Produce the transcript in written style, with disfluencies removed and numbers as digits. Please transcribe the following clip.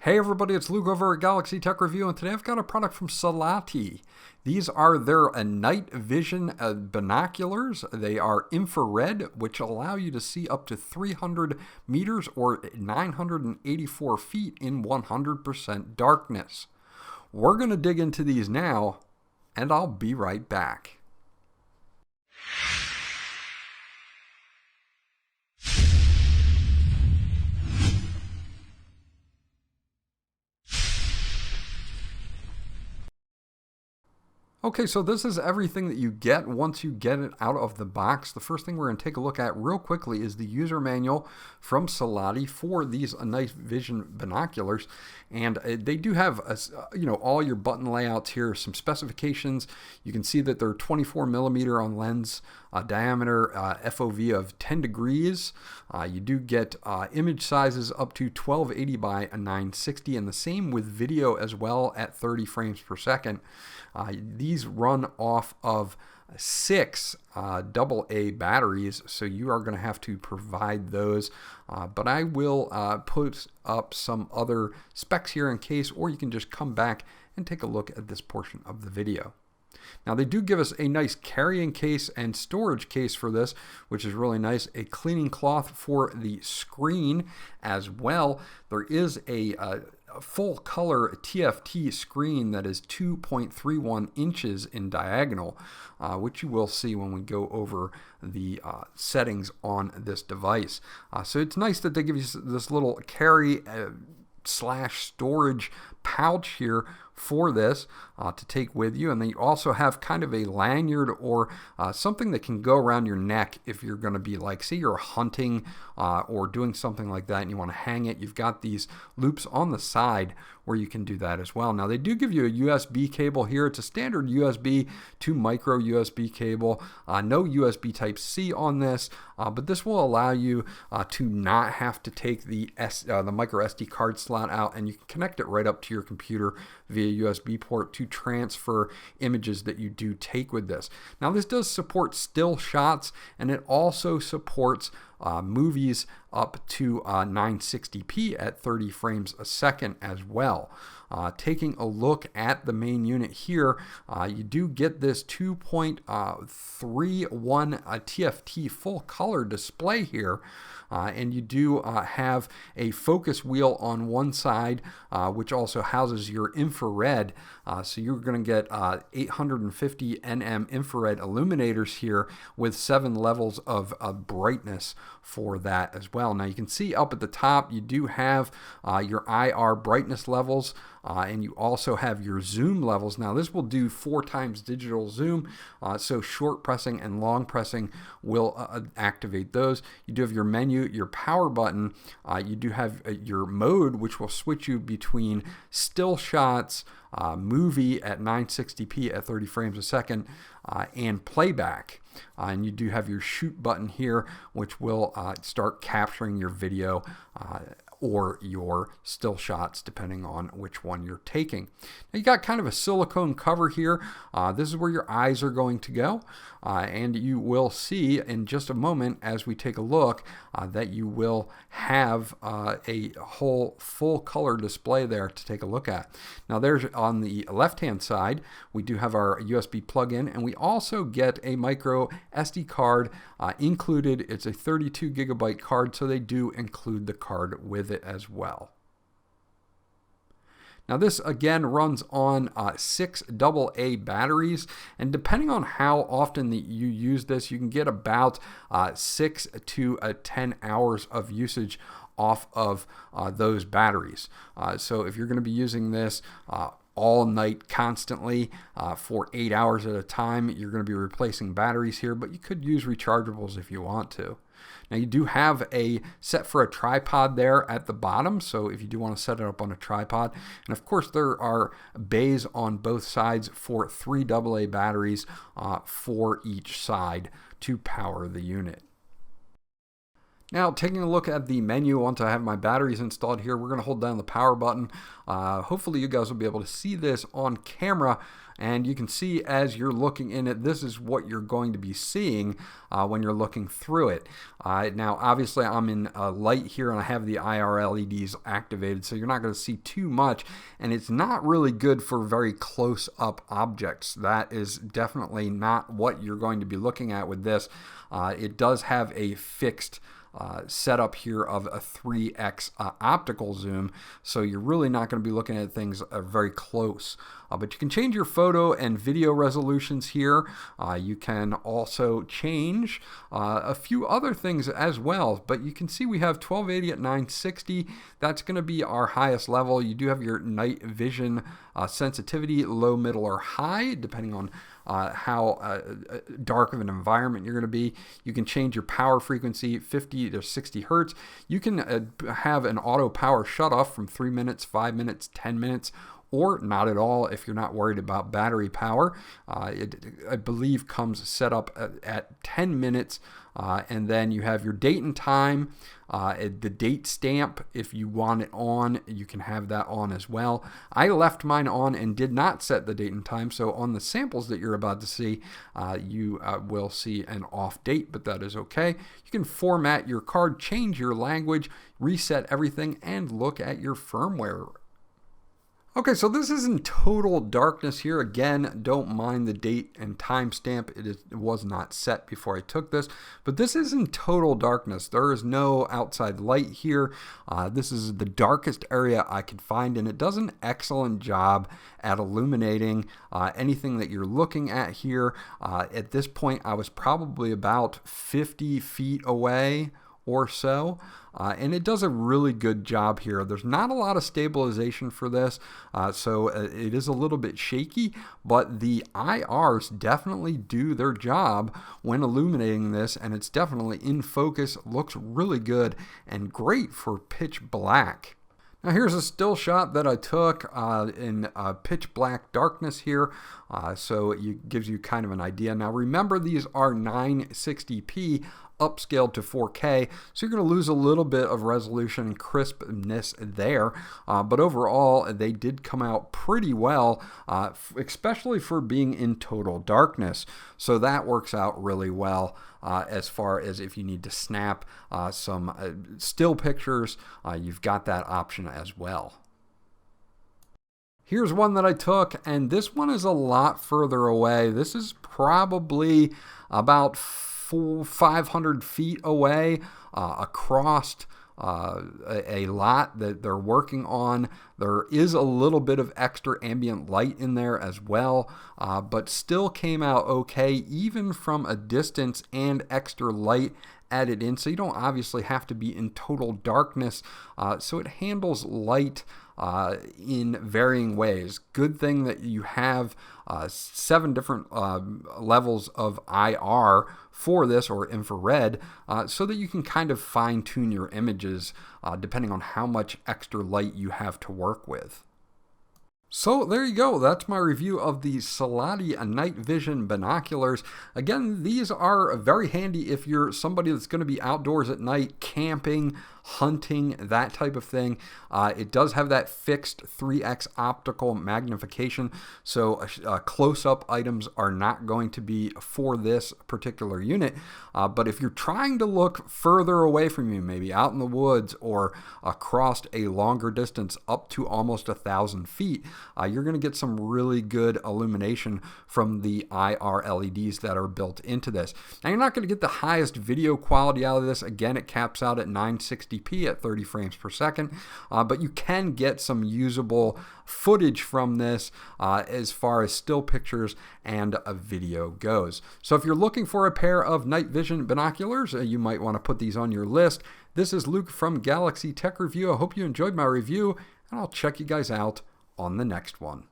Hey everybody, it's Luke over at Galaxy Tech Review, and today I've got a product from Salati. These are their night vision binoculars. They are infrared, which allow you to see up to 300 meters or 984 feet in 100% darkness. We're going to dig into these now, and I'll be right back. Okay, so this is everything that you get once you get it out of the box. The first thing we're going to take a look at real quickly is the user manual from Salati for these night vision binoculars. And they do have, all your button layouts here, some specifications. You can see that they're 24 millimeter on lens diameter, FOV of 10 degrees. You do get image sizes up to 1280 by 960, and the same with video as well at 30 frames per second. These run off of 6 AA batteries, so you are going to have to provide those, but I will put up some other specs here in case, or you can just come back and take a look at this portion of the video. Now they do give us a nice carrying case and storage case for this, which is really nice. A cleaning cloth for the screen as well. There is a full color TFT screen that is 2.31 inches in diagonal, which you will see when we go over the settings on this device. So it's nice that they give you this little carry slash storage pouch here for this to take with you, and then you also have kind of a lanyard or something that can go around your neck if you're going to be, like, say you're hunting or doing something like that and you want to hang it. You've got these loops on the side where you can do that as well. Now they do give you a USB cable here. It's a standard USB to micro USB cable, no USB type C on this, but this will allow you to not have to take the micro SD card slot out, and you can connect it right up to your computer via USB port to transfer images that you do take with this. Now this does support still shots, and it also supports movies up to 960p at 30 frames a second as well. Taking a look at the main unit here, you do get this 2.31 TFT full color display here, and you do have a focus wheel on one side, which also houses your infrared. So you're going to get 850 nm infrared illuminators here with 7 levels of brightness for that as well. Now you can see up at the top you do have your IR brightness levels, and you also have your zoom levels. Now this will do 4 times digital zoom, so short pressing and long pressing will activate those. You do have your menu, your power button, you do have your mode, which will switch you between still shots, movie at 960p at 30 frames a second, and playback. And you do have your shoot button here, which will start capturing your video or your still shots, depending on which one you're taking. Now you got kind of a silicone cover here. This is where your eyes are going to go, and you will see in just a moment as we take a look that you will have a whole full color display there to take a look at. Now there's on the left hand side we do have our USB plug-in, and we also get a micro SD card included. It's a 32 gigabyte card, so they do include the card with it as well. Now this again runs on 6 AA batteries, and depending on how often that you use this, you can get about 6 to 10 hours of usage off of those batteries. So if you're going to be using this all night constantly for 8 hours at a time, you're going to be replacing batteries here, but you could use rechargeables if you want to. Now you do have a set for a tripod there at the bottom, so if you do want to set it up on a tripod, and of course there are bays on both sides for 3 AA batteries for each side to power the unit. Now, taking a look at the menu, once I have my batteries installed here, we're going to hold down the power button. Hopefully you guys will be able to see this on camera, and you can see as you're looking in it, this is what you're going to be seeing when you're looking through it. Now, obviously, I'm in light here, and I have the IR LEDs activated, so you're not going to see too much, and it's not really good for very close-up objects. That is definitely not what you're going to be looking at with this. It does have a fixed setup here of a 3x optical zoom, so you're really not going to be looking at things very close. But you can change your photo and video resolutions here. You can also change a few other things as well, but you can see we have 1280 at 960. That's going to be our highest level. You do have your night vision sensitivity, low, middle, or high, depending on how dark of an environment you're going to be. You can change your power frequency 50 to 60 hertz. You can have an auto power shut off from 3 minutes, 5 minutes, 10 minutes, or not at all if you're not worried about battery power. It, I believe, comes set up at 10 minutes, and then you have your date and time, the date stamp. If you want it on, you can have that on as well. I left mine on and did not set the date and time, so on the samples that you're about to see, you will see an off date, but that is okay. You can format your card, change your language, reset everything, and look at your firmware. Okay, so this is in total darkness here. Again, don't mind the date and timestamp. It was not set before I took this, but this is in total darkness. There is no outside light here. This is the darkest area I could find, and it does an excellent job at illuminating anything that you're looking at here. At this point, I was probably about 50 feet away or so, and it does a really good job here. There's not a lot of stabilization for this, so it is a little bit shaky, but the IRs definitely do their job when illuminating this, and it's definitely in focus, looks really good, and great for pitch black. Now here's a still shot that I took in pitch black darkness here, so it gives you kind of an idea. Now remember, these are 960p upscaled to 4K, so you're going to lose a little bit of resolution and crispness there, but overall they did come out pretty well, especially for being in total darkness, so that works out really well. As far as if you need to snap some still pictures, you've got that option as well. Here's one that I took, and this one is a lot further away. This is probably about 500 feet away across a lot that they're working on. There is a little bit of extra ambient light in there as well, but still came out okay even from a distance and extra light added in, so you don't obviously have to be in total darkness, so it handles light in varying ways. Good thing that you have 7 different levels of IR for this, or infrared, so that you can kind of fine-tune your images depending on how much extra light you have to work with. So there you go, that's my review of the Salati night vision binoculars. Again, these are very handy if you're somebody that's going to be outdoors at night, camping, hunting, that type of thing. It does have that fixed 3x optical magnification, so close-up items are not going to be for this particular unit, but if you're trying to look further away from you, maybe out in the woods or across a longer distance up to almost 1,000 feet, you're going to get some really good illumination from the IR LEDs that are built into this. Now, you're not going to get the highest video quality out of this. Again, it caps out at 960p at 30 frames per second, but you can get some usable footage from this as far as still pictures and a video goes. So if you're looking for a pair of night vision binoculars, you might want to put these on your list. This is Luke from Galaxy Tech Review. I hope you enjoyed my review, and I'll check you guys out on the next one.